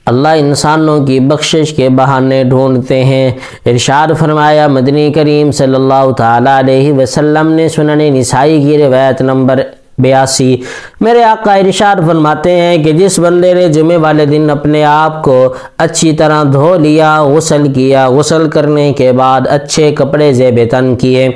اللہ انسانوں کی بخشش کے بہانے ڈھونڈتے ہیں۔ ارشاد فرمایا مدنی کریم صلی اللہ تعالیٰ علیہ وسلم نے سنن نسائی کی روایت نمبر 82، میرے آقا ارشاد فرماتے ہیں کہ جس بندے نے جمعے والے دن اپنے آپ کو اچھی طرح دھو لیا، غسل کیا، غسل کرنے کے بعد اچھے کپڑے زیب تن کیے،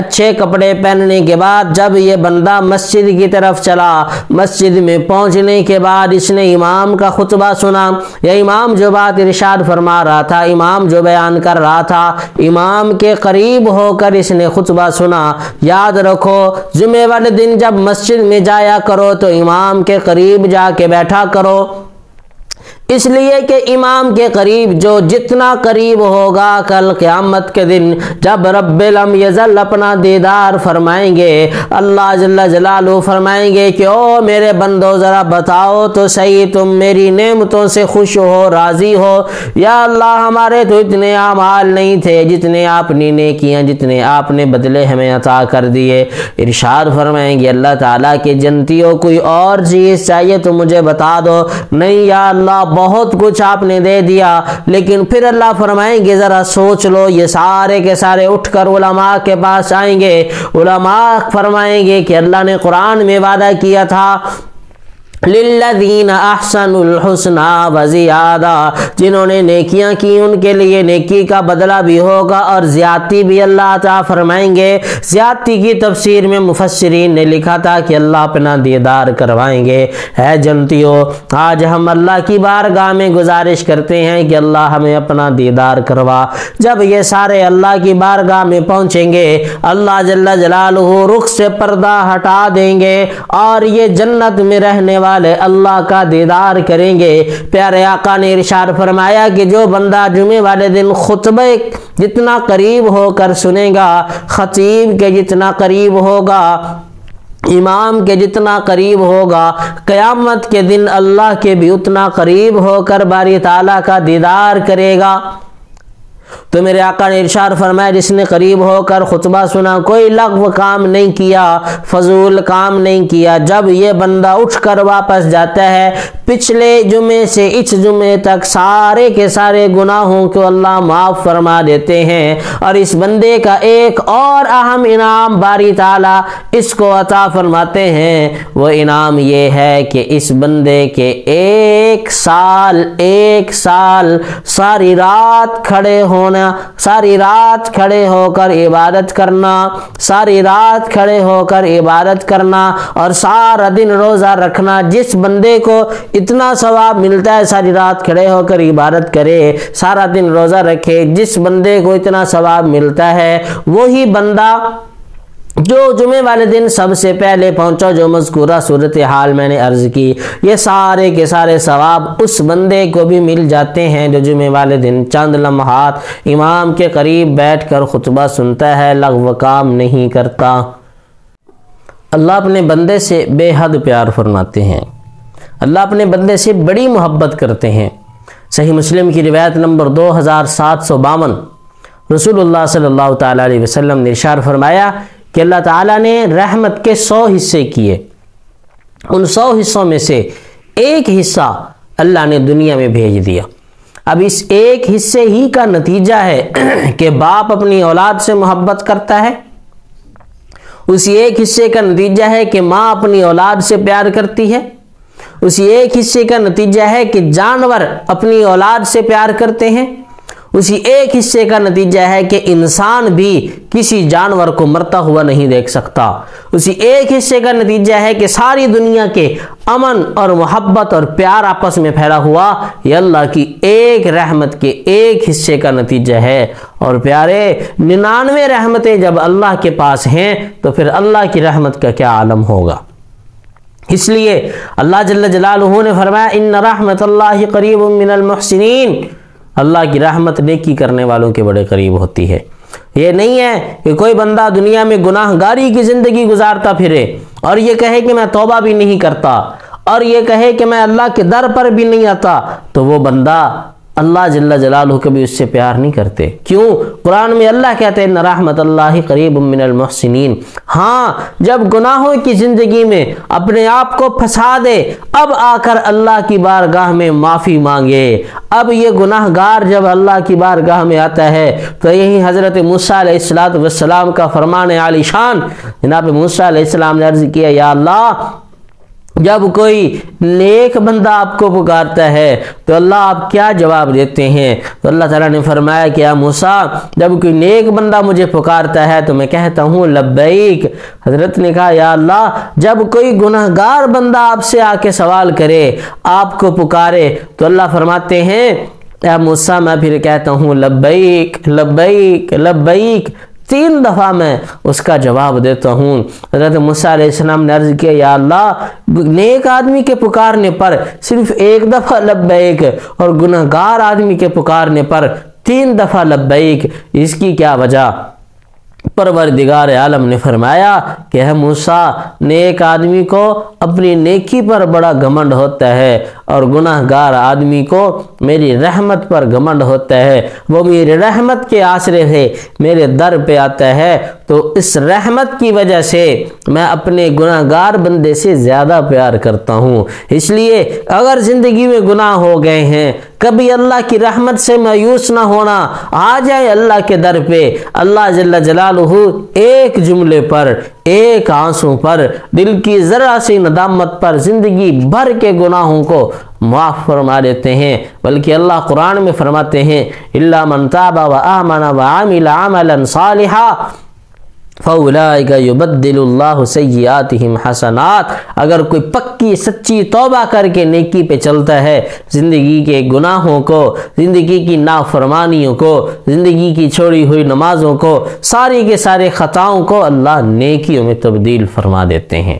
اچھے کپڑے پہننے کے بعد جب یہ بندہ مسجد کی طرف چلا، مسجد میں پہنچنے کے بعد اس نے امام کا خطبہ سنا، یا امام جو بات ارشاد فرما رہا تھا، امام جو بیان کر رہا تھا، امام کے قریب ہو کر اس نے خطبہ سنا۔ یاد رکھو جمعے والے دن جب مسجد میں جایا کرو تو امام کے قریب جا کے بیٹھا کرو، اس لیے کہ امام کے قریب جو جتنا قریب ہوگا کل قیامت کے دن جب رب لم یزل اپنا دیدار فرمائیں گے، اللہ جل جلالہ فرمائیں گے کہ او میرے بندو ذرا بتاؤ تو صحیح تم میری نعمتوں سے خوش ہو، راضی ہو؟ یا اللہ ہمارے تو اتنے اعمال نہیں تھے جتنے آپ نے نیکیاں، جتنے آپ نے بدلے ہمیں عطا کر دیے۔ ارشاد فرمائیں گے اللہ تعالیٰ کے جنتیوں کوئی اور چیز چاہیے تو مجھے بتا دو۔ نہیں یا اللہ بہت کچھ آپ نے دے دیا، لیکن پھر اللہ فرمائیں گے ذرا سوچ لو۔ یہ سارے کے سارے اٹھ کر علماء کے پاس آئیں گے، علماء فرمائیں گے کہ اللہ نے قرآن میں وعدہ کیا تھا للذین احسنوا الحسنی وزیادہ، جنہوں نے نیکیاں کی ان کے لیے نیکی کا بدلہ بھی ہوگا اور زیادتی بھی اللہ عطا فرمائیں گے۔ زیادتی کی تفسیر میں مفسرین نے لکھا تھا کہ اللہ اپنا دیدار کروائیں گے۔ ہے جنتیوں آج ہم اللہ کی بارگاہ میں گزارش کرتے ہیں کہ اللہ ہمیں اپنا دیدار کروا۔ جب یہ سارے اللہ کی بارگاہ میں پہنچیں گے اللہ جل جلالہ رخ سے پردہ ہٹا دیں گے اور یہ جنت میں رہنے والے اللہ کا دیدار کریں گے۔ پیارے آقا نے ارشاد فرمایا کہ جو بندہ جمعے والے دن خطبہ جتنا قریب ہو کر سنے گا، خطیب کے جتنا قریب ہوگا، امام کے جتنا قریب ہوگا، قیامت کے دن اللہ کے بھی اتنا قریب ہو کر باری تعالیٰ کا دیدار کرے گا۔ تو میرے آقا نے ارشاد فرمایا جس نے قریب ہو کر خطبہ سنا، کوئی لغو کام نہیں کیا، فضول کام نہیں کیا، جب یہ بندہ اٹھ کر واپس جاتا ہے پچھلے جمعے سے اس جمعے تک سارے کے سارے گناہوں کو اللہ معاف فرما دیتے ہیں۔ اور اس بندے کا ایک اور اہم انعام باری تعالیٰ اس کو عطا فرماتے ہیں، وہ انعام یہ ہے کہ اس بندے کے ایک سال ساری رات کھڑے ہونا، ساری رات کھڑے ہو کر عبادت کرنا، ساری رات کھڑے ہو کر عبادت کرنا اور سارا دن روزہ رکھنا۔ جس بندے کو اتنا ثواب ملتا ہے ساری رات کھڑے ہو کر عبادت کرے، سارا دن روزہ رکھے، جس بندے کو اتنا ثواب ملتا ہے وہی بندہ جو جمعے والے دن سب سے پہلے پہنچا، جو مذکورہ صورتحال میں نے عرض کی، یہ سارے کے سارے ثواب اس بندے کو بھی مل جاتے ہیں جو جمعے والے دن چند لمحات امام کے قریب بیٹھ کر خطبہ سنتا ہے، لغو کام نہیں کرتا۔ اللہ اپنے بندے سے بے حد پیار فرماتے ہیں، اللہ اپنے بندے سے بڑی محبت کرتے ہیں۔ صحیح مسلم کی روایت نمبر 2752، رسول اللہ صلی اللہ تعالیٰ علیہ وسلم نے ارشاد فرمایا کہ اللہ تعالیٰ نے رحمت کے 100 حصے کیے، ان 100 حصوں میں سے ایک حصہ اللہ نے دنیا میں بھیج دیا۔ اب اس ایک حصے ہی کا نتیجہ ہے کہ باپ اپنی اولاد سے محبت کرتا ہے، اسی ایک حصے کا نتیجہ ہے کہ ماں اپنی اولاد سے پیار کرتی ہے، اسی ایک حصے کا نتیجہ ہے کہ جانور اپنی اولاد سے پیار کرتے ہیں، اسی ایک حصے کا نتیجہ ہے کہ انسان بھی کسی جانور کو مرتا ہوا نہیں دیکھ سکتا، اسی ایک حصے کا نتیجہ ہے کہ ساری دنیا کے امن اور محبت اور پیار آپس میں پھیلا ہوا یہ اللہ کی ایک رحمت کے ایک حصے کا نتیجہ ہے۔ اور پیارے 99 رحمتیں جب اللہ کے پاس ہیں تو پھر اللہ کی رحمت کا کیا عالم ہوگا۔ اس لیے اللہ جل جلالہ نے فرمایا ان رحمت اللہ قریب من المحسنین، اللہ کی رحمت نیکی کرنے والوں کے بڑے قریب ہوتی ہے۔ یہ نہیں ہے کہ کوئی بندہ دنیا میں گناہ گاری کی زندگی گزارتا پھرے اور یہ کہے کہ میں توبہ بھی نہیں کرتا اور یہ کہے کہ میں اللہ کے در پر بھی نہیں آتا، تو وہ بندہ اللہ جل جلالہ کبھی اس سے پیار نہیں کرتے۔ کیوں؟ قرآن میں اللہ کہتے ہیں رحمت اللہ قریب من المحسنین۔ ہاں، جب گناہوں کی زندگی میں اپنے آپ کو پھنسا دے، اب آ کر اللہ کی بارگاہ میں معافی مانگے۔ اب یہ گناہ گار جب اللہ کی بارگاہ میں آتا ہے تو یہی حضرت موسیٰ علیہ السلام کا فرمان عالی شان، جناب موسیٰ علیہ السلام نے عرض کیا یا اللہ، جب کوئی نیک بندہ آپ کو پکارتا ہے تو اللہ آپ کیا جواب دیتے ہیں؟ تو اللہ تعالیٰ نے فرمایا کہ یا موسیٰ، جب کوئی نیک بندہ مجھے پکارتا ہے تو میں کہتا ہوں لبیک۔ حضرت نے کہا یا اللہ، جب کوئی گناہگار بندہ آپ سے آ کے سوال کرے، آپ کو پکارے، تو اللہ فرماتے ہیں اے موسیٰ میں پھر کہتا ہوں لبیک لبیک لبیک، 3 دفعہ میں اس کا جواب دیتا ہوں۔ حضرت موسیٰ علیہ السلام نے عرض کیا یا اللہ، نیک آدمی کے پکارنے پر صرف 1 دفعہ لبیک اور گناہگار آدمی کے پکارنے پر 3 دفعہ لبیک، اس کی کیا وجہ؟ پروردگار عالم نے فرمایا کہ ہے موسیٰ، نیک آدمی کو اپنی نیکی پر بڑا گھمنڈ ہوتا ہے اور گناہگار آدمی کو میری رحمت پر گھمنڈ ہوتا ہے۔ وہ میری رحمت کے آسرے سے میرے در پہ آتا ہے، تو اس رحمت کی وجہ سے میں اپنے گناہگار بندے سے زیادہ پیار کرتا ہوں۔ اس لیے اگر زندگی میں گناہ ہو گئے ہیں، کبھی اللہ کی رحمت سے مایوس نہ ہونا، آ جائے اللہ کے در پہ، اللہ جل جلالہ ایک جملے پر، ایک آنسو پر، دل کی ذرا سی ندامت پر زندگی بھر کے گناہوں کو معاف فرما دیتے ہیں۔ بلکہ اللہ قرآن میں فرماتے ہیں الا من تاب وآمن وعمل عملا صالحا فَأُولَٰئِكَ يُبَدِّلُ اللَّهُ سَيِّئَاتِهِمْ حَسَنَاتٍ۔ اگر کوئی پکی سچی توبہ کر کے نیکی پہ چلتا ہے، زندگی کے گناہوں کو، زندگی کی نافرمانیوں کو، زندگی کی چھوڑی ہوئی نمازوں کو، ساری کے سارے خطاؤں کو اللہ نیکیوں میں تبدیل فرما دیتے ہیں۔